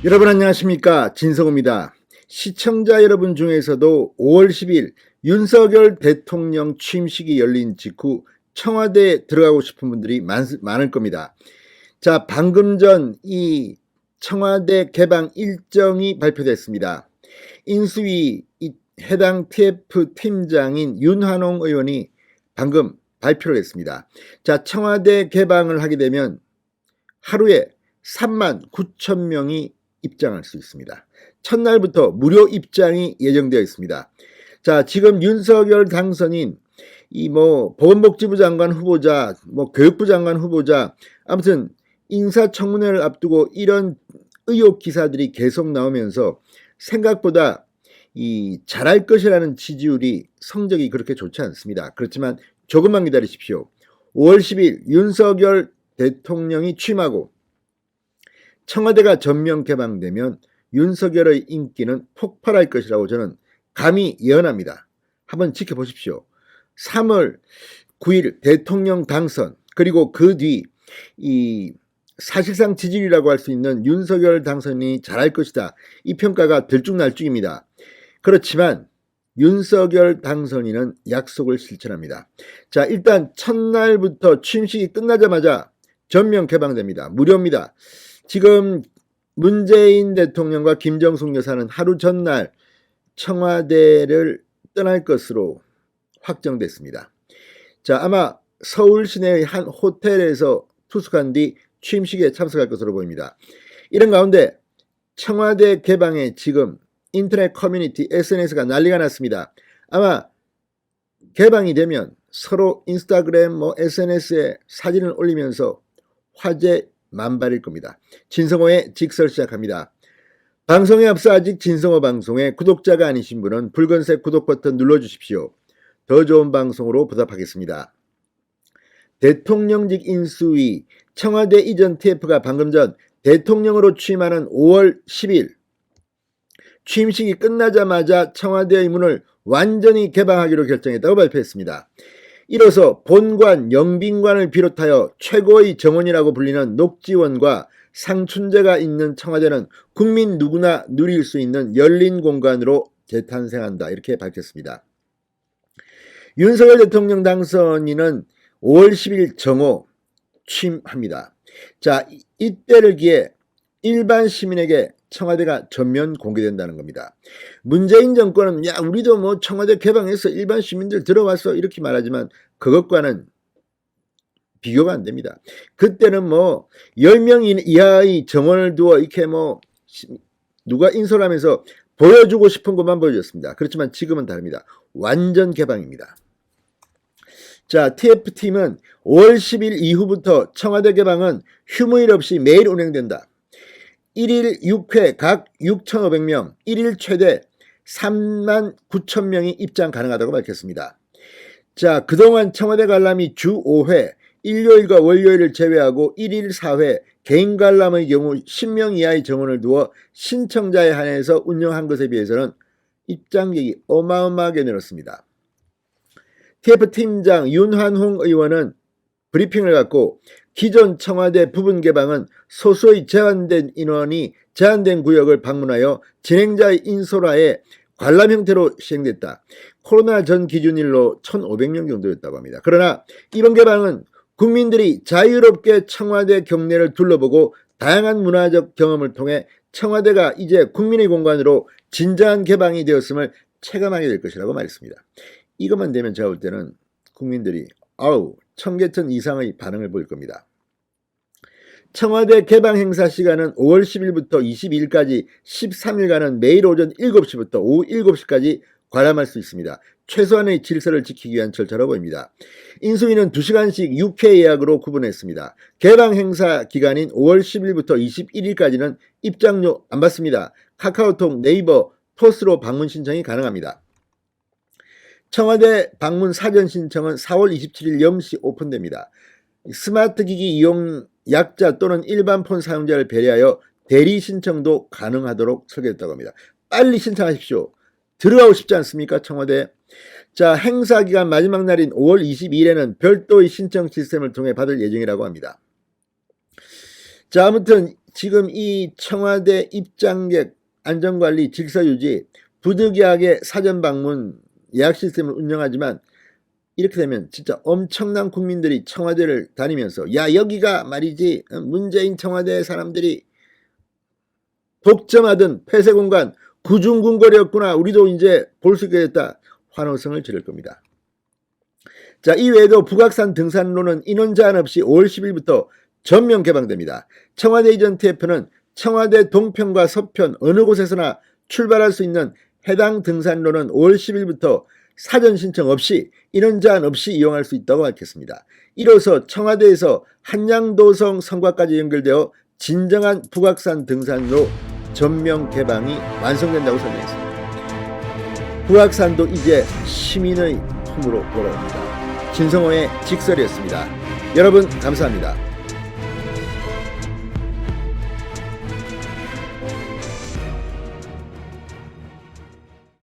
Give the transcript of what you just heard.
여러분 안녕하십니까, 진성호입니다. 시청자 여러분 중에서도 5월 10일 윤석열 대통령 취임식이 열린 직후 청와대에 들어가고 싶은 분들이 많을 겁니다. 자, 방금 전 이 청와대 개방 일정이 발표됐습니다. 인수위 해당 TF 팀장인 윤한홍 의원이 방금 발표를 했습니다. 자, 청와대 개방을 하게 되면 하루에 3만 9천 명이 입장할 수 있습니다. 첫날부터 무료 입장이 예정되어 있습니다. 자, 지금 윤석열 당선인 보건복지부 장관 후보자, 교육부 장관 후보자, 아무튼 인사청문회를 앞두고 이런 의혹 기사들이 계속 나오면서 생각보다 잘할 것이라는 지지율이 성적이 그렇게 좋지 않습니다. 그렇지만 조금만 기다리십시오. 5월 10일 윤석열 대통령이 취임하고 청와대가 전면 개방되면 윤석열의 인기는 폭발할 것이라고 저는 감히 예언합니다. 한번 지켜보십시오. 3월 9일 대통령 당선, 그리고 그 뒤 사실상 지지율이라고 할 수 있는 윤석열 당선이 잘할 것이다, 이 평가가 들쭉날쭉입니다. 그렇지만 윤석열 당선인은 약속을 실천합니다. 자, 일단 첫날부터 취임식이 끝나자마자 전면 개방됩니다. 무료입니다. 지금 문재인 대통령과 김정숙 여사는 하루 전날 청와대를 떠날 것으로 확정됐습니다. 자, 아마 서울 시내의 한 호텔에서 투숙한 뒤 취임식에 참석할 것으로 보입니다. 이런 가운데 청와대 개방에 지금 인터넷 커뮤니티 SNS가 난리가 났습니다. 아마 개방이 되면 서로 인스타그램 SNS에 사진을 올리면서 화제 만발일 겁니다. 진성호의 직설 시작합니다. 방송에 앞서 아직 진성호 방송에 구독자가 아니신 분은 붉은색 구독 버튼 눌러주십시오. 더 좋은 방송으로 보답하겠습니다. 대통령직 인수위 청와대 이전 TF가 방금 전 대통령으로 취임하는 5월 10일 취임식이 끝나자마자 청와대의 문을 완전히 개방하기로 결정했다고 발표했습니다. 이로써 본관, 영빈관을 비롯하여 최고의 정원이라고 불리는 녹지원과 상춘재가 있는 청와대는 국민 누구나 누릴 수 있는 열린 공간으로 재탄생한다, 이렇게 밝혔습니다. 윤석열 대통령 당선인은 5월 10일 정오 취임합니다. 자, 이때를 기해 일반 시민에게 청와대가 전면 공개된다는 겁니다. 문재인 정권은 우리도 청와대 개방해서 일반 시민들 들어와서 이렇게 말하지만 그것과는 비교가 안 됩니다. 그때는 10명 이하의 정원을 두어 이렇게 누가 인솔하면서 보여주고 싶은 것만 보여줬습니다. 그렇지만 지금은 다릅니다. 완전 개방입니다. 자, TF팀은 5월 10일 이후부터 청와대 개방은 휴무일 없이 매일 운행된다. 1일 6회 각 6,500명, 1일 최대 3만 9천 명이 입장 가능하다고 밝혔습니다. 자, 그동안 청와대 관람이 주 5회, 일요일과 월요일을 제외하고 1일 4회 개인 관람의 경우 10명 이하의 정원을 두어 신청자에 한해서 운영한 것에 비해서는 입장객이 어마어마하게 늘었습니다. TF팀장 윤한홍 의원은 브리핑을 갖고 기존 청와대 부분 개방은 소수의 제한된 인원이 제한된 구역을 방문하여 진행자의 인솔하에 관람 형태로 시행됐다. 코로나 전 기준일로 1,500명 정도였다고 합니다. 그러나 이번 개방은 국민들이 자유롭게 청와대 경내를 둘러보고 다양한 문화적 경험을 통해 청와대가 이제 국민의 공간으로 진정한 개방이 되었음을 체감하게 될 것이라고 말했습니다. 이것만 되면 제가 볼 때는 국민들이 청계천 이상의 반응을 보일 겁니다. 청와대 개방 행사 시간은 5월 10일부터 22일까지 13일간은 매일 오전 7시부터 오후 7시까지 관람할 수 있습니다. 최소한의 질서를 지키기 위한 절차로 보입니다. 인수위는 2시간씩 6회 예약으로 구분했습니다. 개방 행사 기간인 5월 10일부터 21일까지는 입장료 안 받습니다. 카카오톡, 네이버, 토스로 방문 신청이 가능합니다. 청와대 방문 사전 신청은 4월 27일 0시 오픈됩니다. 스마트 기기 이용 약자 또는 일반 폰 사용자를 배려하여 대리 신청도 가능하도록 설계했다고 합니다. 빨리 신청하십시오. 들어가고 싶지 않습니까, 청와대? 자, 행사 기간 마지막 날인 5월 22일에는 별도의 신청 시스템을 통해 받을 예정이라고 합니다. 자, 아무튼 지금 이 청와대 입장객 안전관리 질서유지 부득이하게 사전방문 예약 시스템을 운영하지만 이렇게 되면 진짜 엄청난 국민들이 청와대를 다니면서 야 여기가 말이지 문재인 청와대 사람들이 독점하던 폐쇄공간 구중궁궐이었구나 우리도 이제 볼 수 있게 됐다 환호성을 지를 겁니다. 자, 이외에도 북악산 등산로는 인원 제한 없이 5월 10일부터 전면 개방됩니다. 청와대 이전 TF는 청와대 동편과 서편 어느 곳에서나 출발할 수 있는 해당 등산로는 5월 10일부터 사전 신청 없이 인원 제한 없이 이용할 수 있다고 밝혔습니다. 이로써 청와대에서 한양도성 성곽까지 연결되어 진정한 북악산 등산로 전면 개방이 완성된다고 설명했습니다. 북악산도 이제 시민의 품으로 돌아옵니다. 신성호의 직설이었습니다. 여러분 감사합니다.